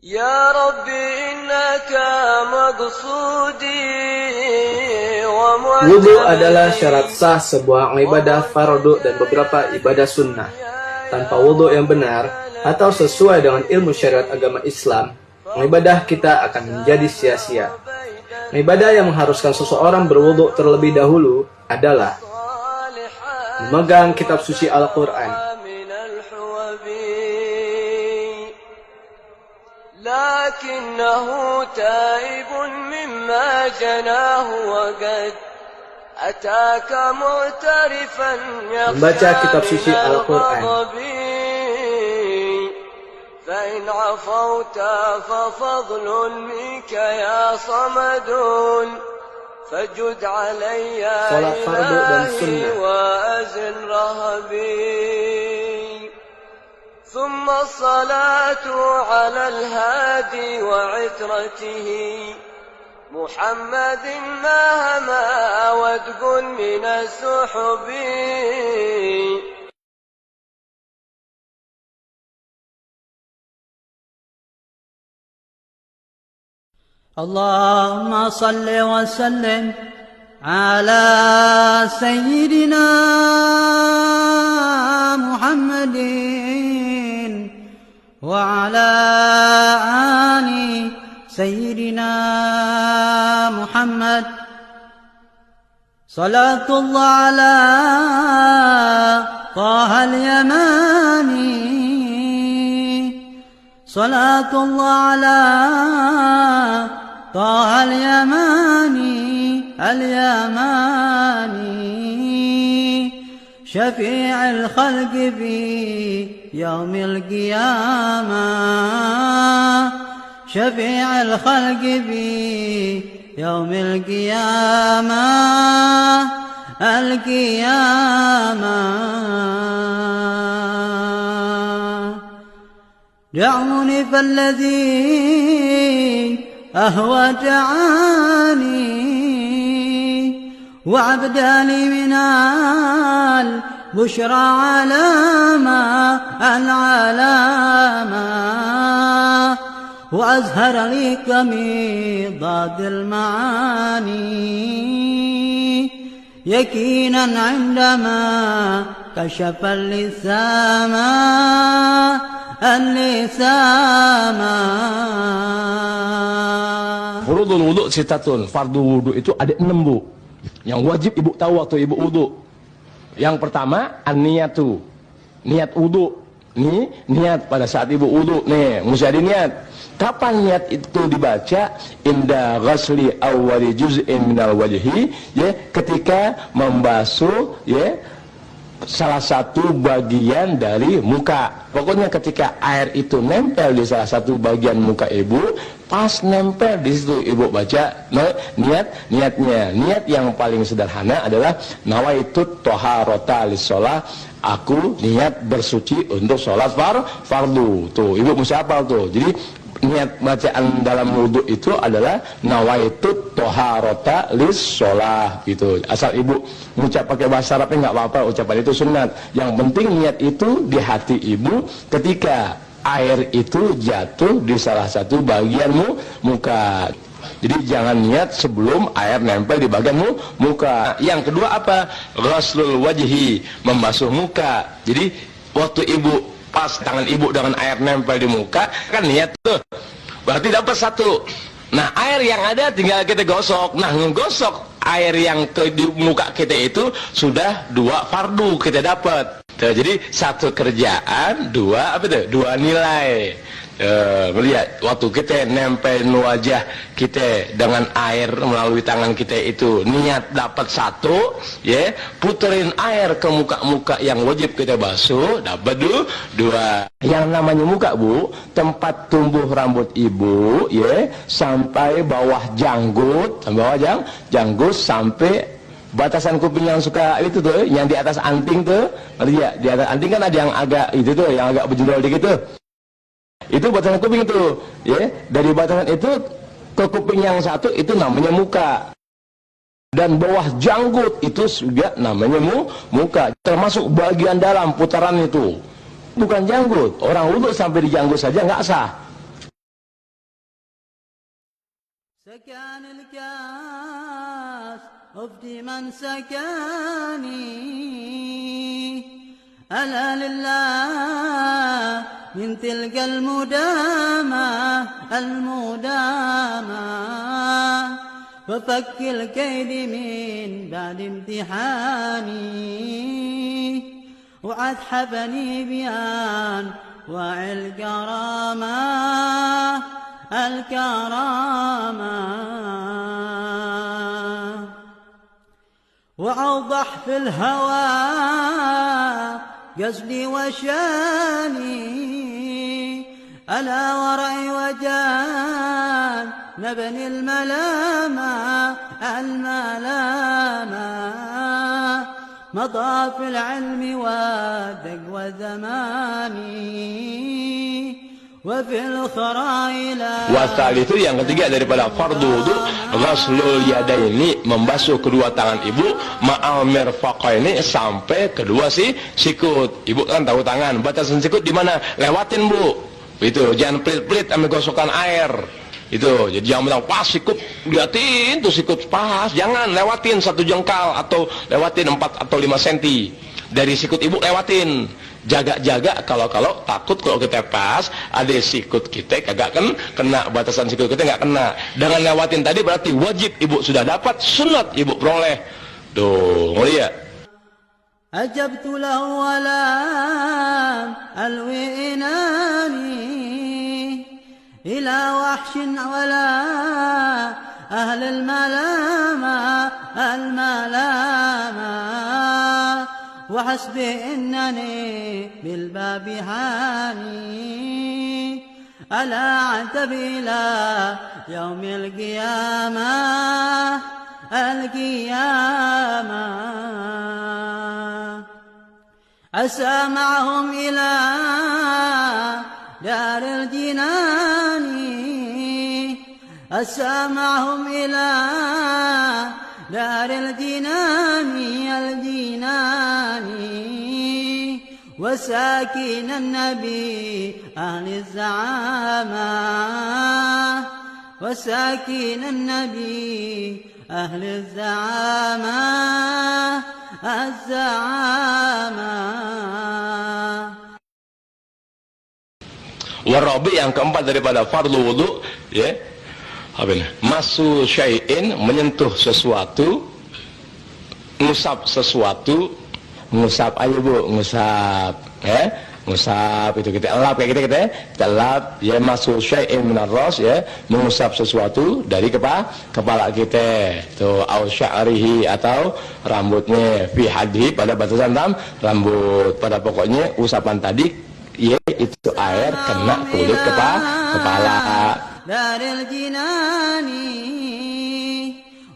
Ya Rabbi innaka maqsudi wa mu'tamadi. Wudu adalah syarat sah sebuah ibadah fardu dan beberapa ibadah sunnah. Tanpa wudu yang benar atau sesuai dengan ilmu syariat agama Islam, ibadah kita akan menjadi sia-sia. Ibadah yang mengharuskan seseorang berwudu terlebih dahulu adalah memegang kitab suci Al-Quran. لكنه تائب مما جناه وقد أتاك معترفا membaca kitab suci Al-Quran. فإن عفوت ففضل منك يا صمد فجد علي Salat fardu dan sunnah. وأزل رهبي ثم الصلاة على الهادي وعترته محمد ما هما ودق من السحب. اللهم صل وسلم على سيدنا محمد وعلى آل سيدنا محمد. صلاة الله على طه اليماني، صلاة الله على طه اليماني شفيع الخلق في يوم القيامة، شفيع الخلق في يوم القيامة دعوني فالذي أهوى دعاني وعبداني من البشرى علامة العلامة وأزهر لي كميضاد المعاني يكينا عندما كشف اللسام Furudul wudu sitatun. Fardu wudu itu ada 6, Bu. Yang wajib ibu tahu waktu ibu wudu. Yang pertama, an-niyatu. Niat wudu. Nih, niat pada saat ibu wudu. Nih, mesti ada niat. Kapan niat itu dibaca? Inda ghasli awwali juz'in minal wajhi, ya, ketika membasuh, ya, salah satu bagian dari muka. Pokoknya ketika air itu nempel di salah satu bagian muka ibu, pas nempel di situ ibu baca niatnya. Niat yang paling sederhana adalah nawaitut toharota lis-sholah. Aku niat bersuci untuk sholat fardu. Tuh, ibu mesti hafal tuh. Jadi niat bacaan dalam wudhu itu adalah nawaitut toharota lis sholah gitu. Asal ibu mengucap pakai bahasa Arabnya nggak apa-apa, ucapan itu sunat. Yang penting niat itu di hati ibu ketika air itu jatuh di salah satu bagian muka. Jadi jangan niat sebelum air nempel di bagian muka. Yang kedua apa? Ghaslul wajhi, membasuh muka. Jadi waktu ibu pas tangan ibu dengan air nempel di muka, kan niat tuh. Berarti dapat 1. Nah, air yang ada tinggal kita gosok. Nah, ngegosok air yang di muka kita itu sudah 2 fardu kita dapat. Jadi 1 kerjaan, 2 apa tuh? 2 nilai. Melihat waktu kita nempelin wajah kita dengan air melalui tangan kita itu niat dapat 1, ya, puterin air ke muka-muka yang wajib kita basuh dapat 2. Yang namanya muka, Bu, tempat tumbuh rambut ibu, ya, sampai bawah janggut, sampai batasan kuping yang suka itu tuh, yang di atas anting tuh, ya, di atas anting kan ada yang agak itu tuh, yang agak berjudul dikit tuh. Itu batasan kuping itu, ya. Dari batasan itu ke kuping yang 1 itu namanya muka. dan bawah janggut itu juga namanya muka, termasuk bagian dalam putaran itu, bukan janggut. Orang wudu sampai di janggut saja nggak sah. سكان الكاس أفدي من سكاني ألا لله من تلك المدامة ففك الكيد من بعد امتحاني وعد حبني بيان وعي الكرامة وأوضح في الهوى قصدي وشاني ألا ورأي وجان نبني الملامة مضى في العلم والدق زماني وفي الخرائل. Wasal itu yang ketiga daripada fardu wudu, ghaslul yadaini, membasuh kedua tangan ibu, ma'al mirfaqaini, sampai kedua sikut. Ibu kan tahu tangan, batasan sikut di mana? Lewatin Bu. Itu jangan pelit-pelit ambil gosokan air. Itu jadi jangan bilang pas sikut, liatin tuh sikut pas, jangan lewatin 1 jengkal atau lewatin 4 atau 5 cm dari sikut ibu, lewatin. Jaga-jaga kalau takut kalau kita pas ada sikut kita kagak kena, batasan sikut kita nggak kena. Dengan lewatin tadi berarti wajib ibu sudah dapat, sunat ibu peroleh. Tuh lihat. أجبت له ولم ألوي إناني إلى وحش ولا أهل الملامة وحسبي إنني بالباب هاني ألا عتب إلى يوم القيامة عسى معهم إلى دار الجنان عسى معهم إلى دار الجنان وساكن النبي أهل الزعامة وساكن النبي أهل الزعامة. Warabi yang keempat daripada fardu wudu, ya, apa ini? Masu syai'in, menyentuh sesuatu, ngusap sesuatu, ngusap ayo Bu, ngusap, ya, ngusap itu kita elap kayak kita elap, ya, masu syai'in minar ras, ya, mengusap sesuatu dari kepala kita, tuh, au sya'rihi, atau rambutnya, fi hadhi, pada batasan rambut, pada pokoknya usapan tadi, ya, itu air kena kulit kepala. Daril jinani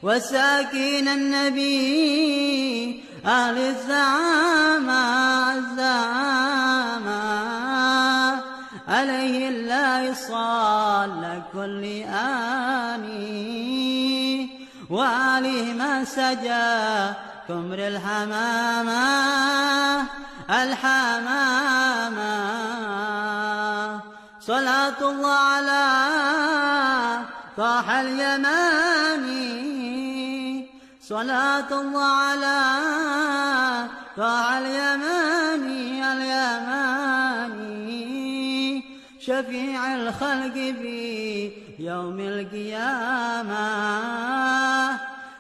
wasakin an-nabi ahli zama alayhi la yusalla kulli ani wa alihi ma saja kumr الحمامة صلاة الله على طه اليماني صلاة الله على طه اليماني شفيع الخلق في يوم القيامة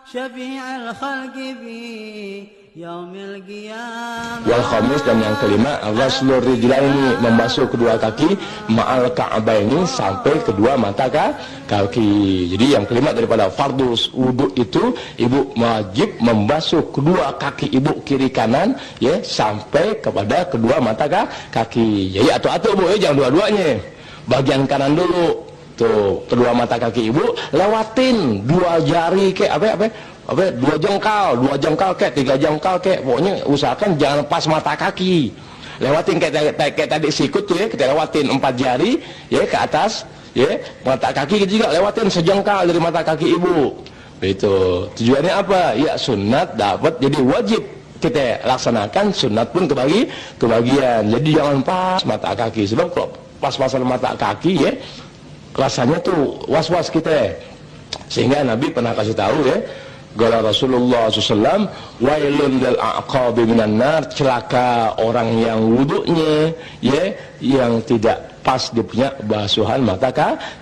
شفيع الخلق في Wal khamis, dan yang kelima, ghaslur rijlaini, membasuh kedua kaki, ma'al ka'baini, sampai kedua mata kaki. Jadi yang kelima daripada fardu wudu itu, ibu wajib membasuh kedua kaki ibu kiri kanan, ya, sampai kepada kedua mata kaki. Jadi atu-atu Bu, ya, jangan dua-duanya. Bagian kanan dulu. Tuh, kedua mata kaki ibu lewatin 2 jari kayak apa 2 jengkal kayak 3 jengkal kayak, pokoknya usahakan jangan pas mata kaki. Lewatin kayak tadi sikut tuh, ya, kita lewatin 4 jari, ya, ke atas, ya, mata kaki kita juga lewatin sejengkal dari mata kaki ibu. Itu tujuannya apa? Ya sunat dapat jadi wajib kita laksanakan, sunat pun kebagian. Jadi jangan pas mata kaki, sebab kalau pas-pasan mata kaki ya rasanya tuh was-was kita. Sehingga Nabi pernah kasih tahu ya, Gala Rasulullah SAW, wailun lil aqabi minan nar, celaka orang yang wudunya ya yang tidak pas dia punya basuhan mata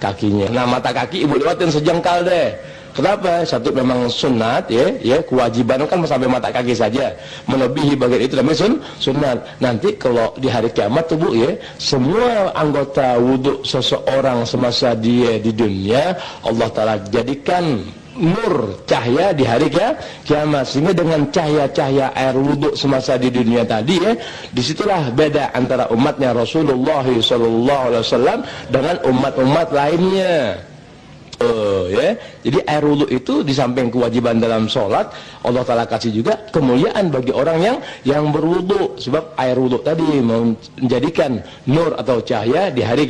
kakinya. Nah, mata kaki ibu lewatin sejengkal deh. Kenapa? Satu memang sunat ya kewajiban kan sampai mata kaki saja. Melebihi bagian itu namanya sunat. Nanti kalau di hari kiamat tuh Bu ya, semua anggota wudhu seseorang semasa dia di dunia Allah Ta'ala jadikan nur cahaya di hari kiamat, sehingga dengan cahaya-cahaya air wudhu semasa di dunia tadi ya, disitulah beda antara umatnya Rasulullah SAW dengan umat-umat lainnya. Ya, jadi air wudhu itu di samping kewajiban dalam sholat, Allah Ta'ala kasih juga kemuliaan bagi orang yang berwudhu, sebab air wudhu tadi menjadikan nur atau cahaya di hari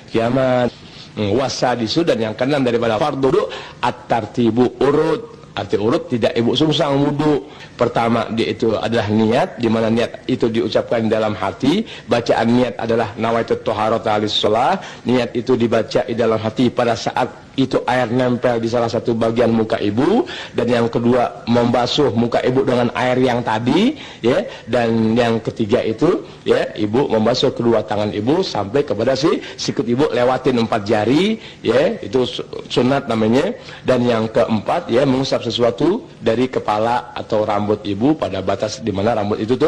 kiamat. Wasadisu, dan yang keenam daripada fardu wudu at-tartibu, urut. Arti urut, tidak ibu sungsang wudu. Pertama dia itu adalah niat, di mana niat itu diucapkan dalam hati. Bacaan niat adalah nawaitut thaharata lis-shalah. Niat itu dibaca di dalam hati pada saat itu air nempel di salah satu bagian muka ibu, dan yang kedua membasuh muka ibu dengan air yang tadi ya, dan yang ketiga itu ya ibu membasuh kedua tangan ibu sampai kepada sikut ibu, lewatin 4 jari ya, itu sunat namanya. Dan yang keempat ya mengusap sesuatu dari kepala atau rambut ibu pada batas di mana rambut itu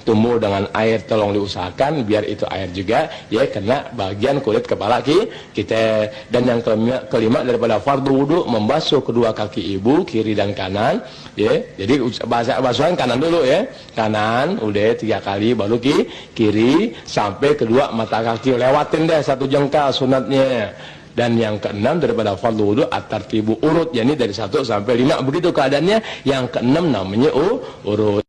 tumbuh dengan air. Tolong diusahakan biar itu air juga ya kena bagian kulit kepala kita. Dan yang kelima daripada fardu wudu membasuh kedua kaki ibu, kiri dan kanan ya. Jadi basuhan kanan dulu ya, kanan udah 3 kali, baru kiri sampai kedua mata kaki, lewatin deh 1 jengkal sunatnya. Dan yang keenam daripada fardu wudu at-tartibu, urut, yakni dari 1 sampai 5, begitu keadaannya. Yang keenam namanya urut.